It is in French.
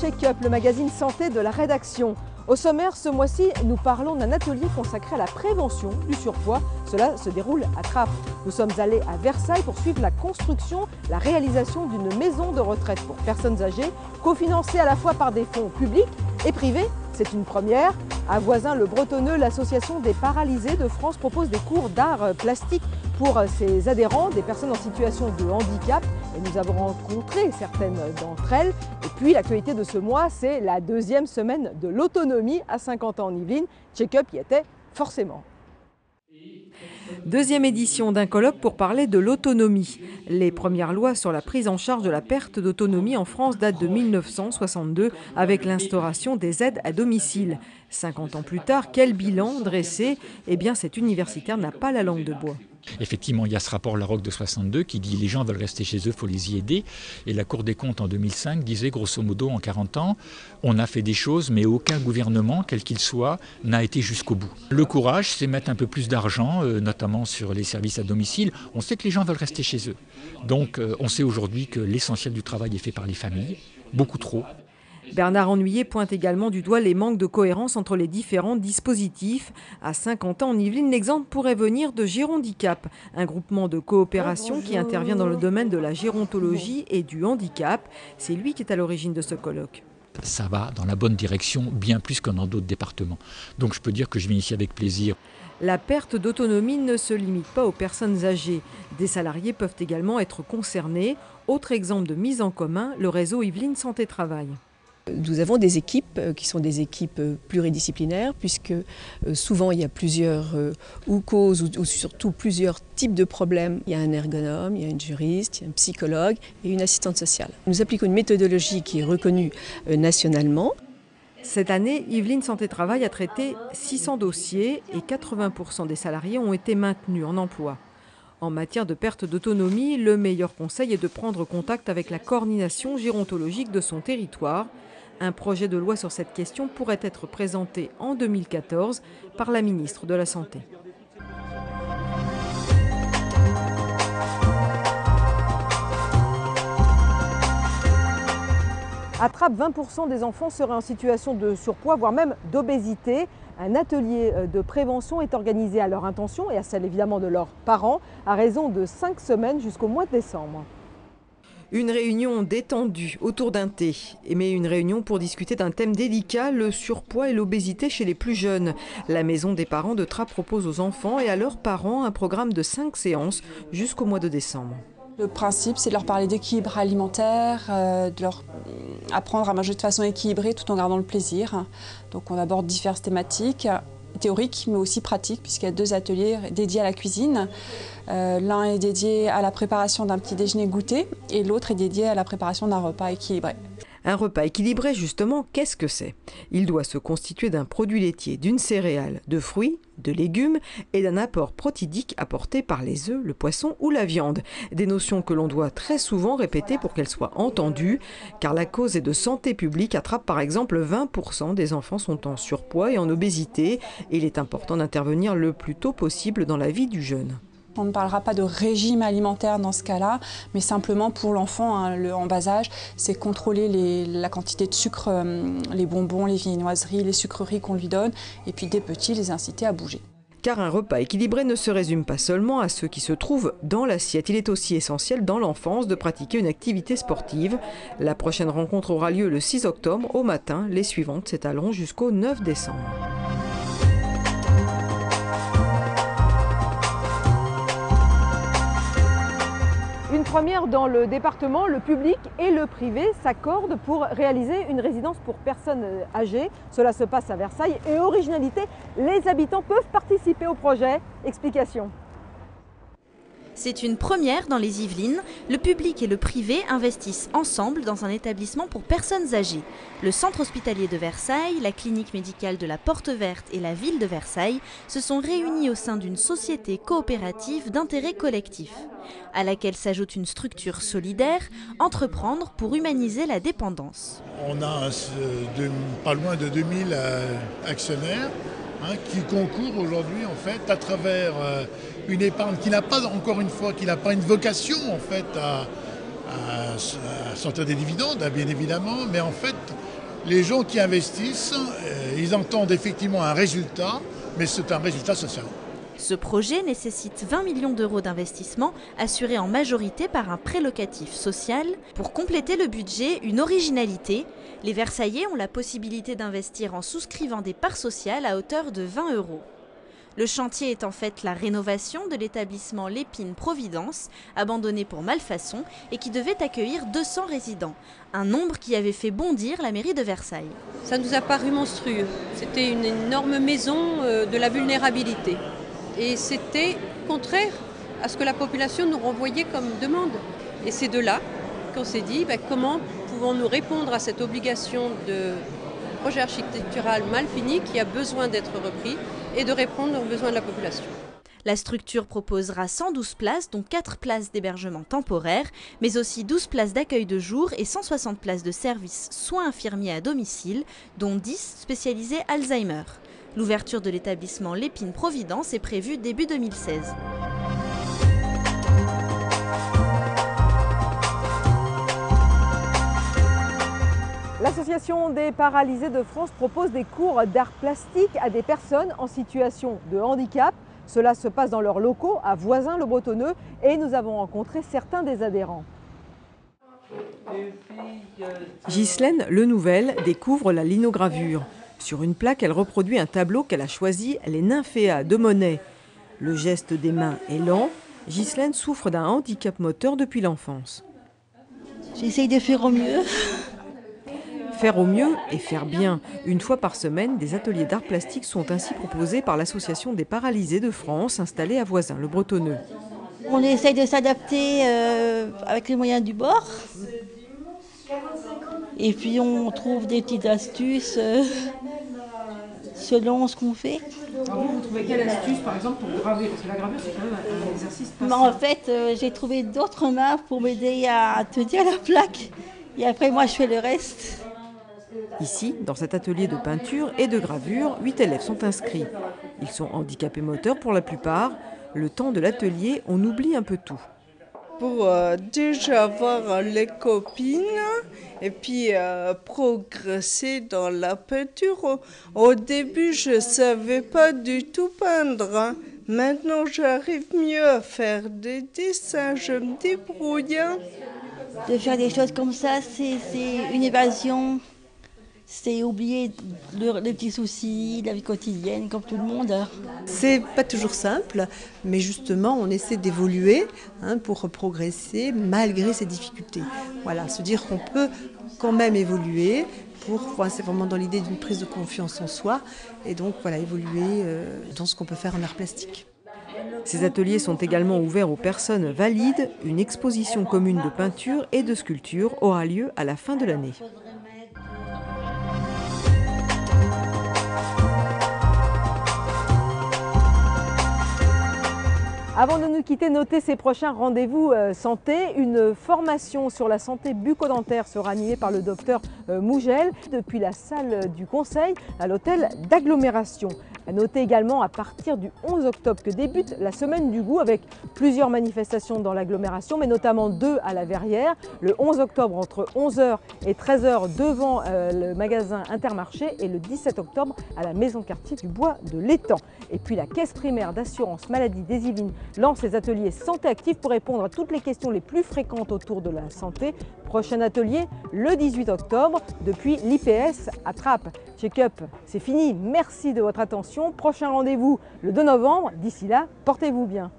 Check-up, le magazine santé de la rédaction. Au sommaire, ce mois-ci, nous parlons d'un atelier consacré à la prévention du surpoids. Cela se déroule à Trappes. Nous sommes allés à Versailles pour suivre la construction, la réalisation d'une maison de retraite pour personnes âgées, cofinancée à la fois par des fonds publics et privés. C'est une première. À Voisins-le-Bretonneux, l'association des paralysés de France propose des cours d'art plastique pour ses adhérents, des personnes en situation de handicap. Et nous avons rencontré certaines d'entre elles. Et puis l'actualité de ce mois, c'est la deuxième semaine de l'autonomie à Saint-Quentin en Yvelines. Check-up y était forcément. Deuxième édition d'un colloque pour parler de l'autonomie. Les premières lois sur la prise en charge de la perte d'autonomie en France datent de 1962 avec l'instauration des aides à domicile. 50 ans plus tard, quel bilan dressé? Eh bien, cet universitaire n'a pas la langue de bois. Effectivement, il y a ce rapport Larocque de 62 qui dit les gens veulent rester chez eux, il faut les y aider. Et la Cour des comptes en 2005 disait grosso modo en 40 ans, on a fait des choses mais aucun gouvernement, quel qu'il soit, n'a été jusqu'au bout. Le courage, c'est mettre un peu plus d'argent, notamment sur les services à domicile. On sait que les gens veulent rester chez eux. Donc on sait aujourd'hui que l'essentiel du travail est fait par les familles, beaucoup trop. Bernard Ennuyé pointe également du doigt les manques de cohérence entre les différents dispositifs. À Saint-Quentin en Yvelines, l'exemple pourrait venir de Gérondicap, un groupement de coopération qui intervient dans le domaine de la gérontologie et du handicap. C'est lui qui est à l'origine de ce colloque. Ça va dans la bonne direction, bien plus que dans d'autres départements. Donc je peux dire que je viens ici avec plaisir. La perte d'autonomie ne se limite pas aux personnes âgées. Des salariés peuvent également être concernés. Autre exemple de mise en commun, le réseau Yvelines Santé Travail. Nous avons des équipes qui sont des équipes pluridisciplinaires puisque souvent il y a plusieurs causes ou surtout plusieurs types de problèmes. Il y a un ergonome, il y a une juriste, il y a un psychologue et une assistante sociale. Nous appliquons une méthodologie qui est reconnue nationalement. Cette année, Yvelines Santé Travail a traité 600 dossiers et 80% des salariés ont été maintenus en emploi. En matière de perte d'autonomie, le meilleur conseil est de prendre contact avec la coordination gérontologique de son territoire. Un projet de loi sur cette question pourrait être présenté en 2014 par la ministre de la Santé. À Trappes, 20% des enfants seraient en situation de surpoids, voire même d'obésité. Un atelier de prévention est organisé à leur intention et à celle évidemment de leurs parents à raison de 5 semaines jusqu'au mois de décembre. Une réunion détendue autour d'un thé, mais une réunion pour discuter d'un thème délicat, le surpoids et l'obésité chez les plus jeunes. La maison des parents de Trappes propose aux enfants et à leurs parents un programme de 5 séances jusqu'au mois de décembre. Le principe, c'est de leur parler d'équilibre alimentaire, de leur apprendre à manger de façon équilibrée tout en gardant le plaisir. Donc on aborde diverses thématiques, théoriques mais aussi pratiques, puisqu'il y a 2 ateliers dédiés à la cuisine. L'un est dédié à la préparation d'un petit déjeuner goûter et l'autre est dédié à la préparation d'un repas équilibré. Un repas équilibré, justement, qu'est-ce que c'est? Il doit se constituer d'un produit laitier, d'une céréale, de fruits, de légumes et d'un apport protidique apporté par les œufs, le poisson ou la viande. Des notions que l'on doit très souvent répéter pour qu'elles soient entendues, car la cause est de santé publique. À Trappes, par exemple, 20% des enfants sont en surpoids et en obésité. Et il est important d'intervenir le plus tôt possible dans la vie du jeune. On ne parlera pas de régime alimentaire dans ce cas-là, mais simplement pour l'enfant en bas âge, c'est contrôler la quantité de sucre, les bonbons, les viennoiseries, les sucreries qu'on lui donne, et puis des petits, les inciter à bouger. Car un repas équilibré ne se résume pas seulement à ce qui se trouve dans l'assiette. Il est aussi essentiel dans l'enfance de pratiquer une activité sportive. La prochaine rencontre aura lieu le 6 octobre au matin. Les suivantes s'étaleront jusqu'au 9 décembre. Une première dans le département, le public et le privé s'accordent pour réaliser une résidence pour personnes âgées. Cela se passe à Versailles et originalité, les habitants peuvent participer au projet. Explication. C'est une première dans les Yvelines. Le public et le privé investissent ensemble dans un établissement pour personnes âgées. Le centre hospitalier de Versailles, la clinique médicale de la Porte Verte et la ville de Versailles se sont réunis au sein d'une société coopérative d'intérêt collectif, à laquelle s'ajoute une structure solidaire, Entreprendre pour humaniser la dépendance. On a pas loin de 2000 actionnaires qui concourent aujourd'hui en fait à travers une épargne qui n'a pas, encore une fois, qui n'a pas une vocation en fait à sortir des dividendes, bien évidemment, mais en fait Les gens qui investissent, ils entendent effectivement un résultat, mais c'est un résultat social. Ce projet nécessite 20 millions d'euros d'investissement assurés en majorité par un prêt locatif social. Pour compléter le budget, une originalité. Les Versaillais ont la possibilité d'investir en souscrivant des parts sociales à hauteur de 20 euros. Le chantier est en fait la rénovation de l'établissement Lépine Providence, abandonné pour malfaçon et qui devait accueillir 200 résidents, un nombre qui avait fait bondir la mairie de Versailles. Ça nous a paru monstrueux. C'était une énorme maison de la vulnérabilité. Et c'était contraire à ce que la population nous renvoyait comme demande. Et c'est de là qu'on s'est dit comment pouvons-nous répondre à cette obligation de projet architectural mal fini qui a besoin d'être repris et de répondre aux besoins de la population. La structure proposera 112 places, dont 4 places d'hébergement temporaire, mais aussi 12 places d'accueil de jour et 160 places de services soins infirmiers à domicile, dont 10 spécialisés Alzheimer. L'ouverture de l'établissement Lépine Providence est prévue début 2016. L'Association des paralysés de France propose des cours d'art plastique à des personnes en situation de handicap. Cela se passe dans leurs locaux à Voisins-le-Bretonneux et nous avons rencontré certains des adhérents. Ghislaine Lenouvel découvre la linogravure. Sur une plaque, elle reproduit un tableau qu'elle a choisi, les Nymphéas de Monet. Le geste des mains est lent. Ghislaine souffre d'un handicap moteur depuis l'enfance. J'essaye de faire au mieux. Faire au mieux et faire bien. Une fois par semaine, des ateliers d'art plastique sont ainsi proposés par l'Association des paralysés de France, installée à Voisins-le-Bretonneux. On essaye de s'adapter avec les moyens du bord. Et puis on trouve des petites astuces selon ce qu'on fait. Vous trouvez quelle astuce par exemple pour graver? Parce que la gravure c'est quand même un exercice pas Mais en fait, j'ai trouvé d'autres mains pour m'aider à tenir la plaque. Et après moi je fais le reste. Ici, dans cet atelier de peinture et de gravure, 8 élèves sont inscrits. Ils sont handicapés moteurs pour la plupart. Le temps de l'atelier, on oublie un peu tout. Pour déjà voir les copines et puis progresser dans la peinture. Au début, je ne savais pas du tout peindre. Maintenant, j'arrive mieux à faire des dessins, je me débrouille. De faire des choses comme ça, c'est une évasion. C'est oublier les petits soucis, la vie quotidienne, comme tout le monde. C'est pas toujours simple, mais justement, on essaie d'évoluer pour progresser malgré ces difficultés. Voilà, se dire qu'on peut quand même évoluer. C'est vraiment dans l'idée d'une prise de confiance en soi, et donc voilà, évoluer dans ce qu'on peut faire en art plastique. Ces ateliers sont également ouverts aux personnes valides. Une exposition commune de peinture et de sculpture aura lieu à la fin de l'année. Avant de nous quitter, notez ces prochains rendez-vous santé. Une formation sur la santé bucco-dentaire sera animée par le docteur Mougel depuis la salle du Conseil à l'hôtel d'agglomération. À noter également à partir du 11 octobre que débute la semaine du goût avec plusieurs manifestations dans l'agglomération, mais notamment 2 à la Verrière. Le 11 octobre entre 11h et 13h devant le magasin Intermarché et le 17 octobre à la maison quartier du Bois de l'Étang. Et puis la caisse primaire d'assurance maladie des Yvelines lance ses ateliers santé active pour répondre à toutes les questions les plus fréquentes autour de la santé. Prochain atelier le 18 octobre depuis l'IPS à Trappes. Check-up, c'est fini. Merci de votre attention. Prochain rendez-vous le 2 novembre. D'ici là, portez-vous bien.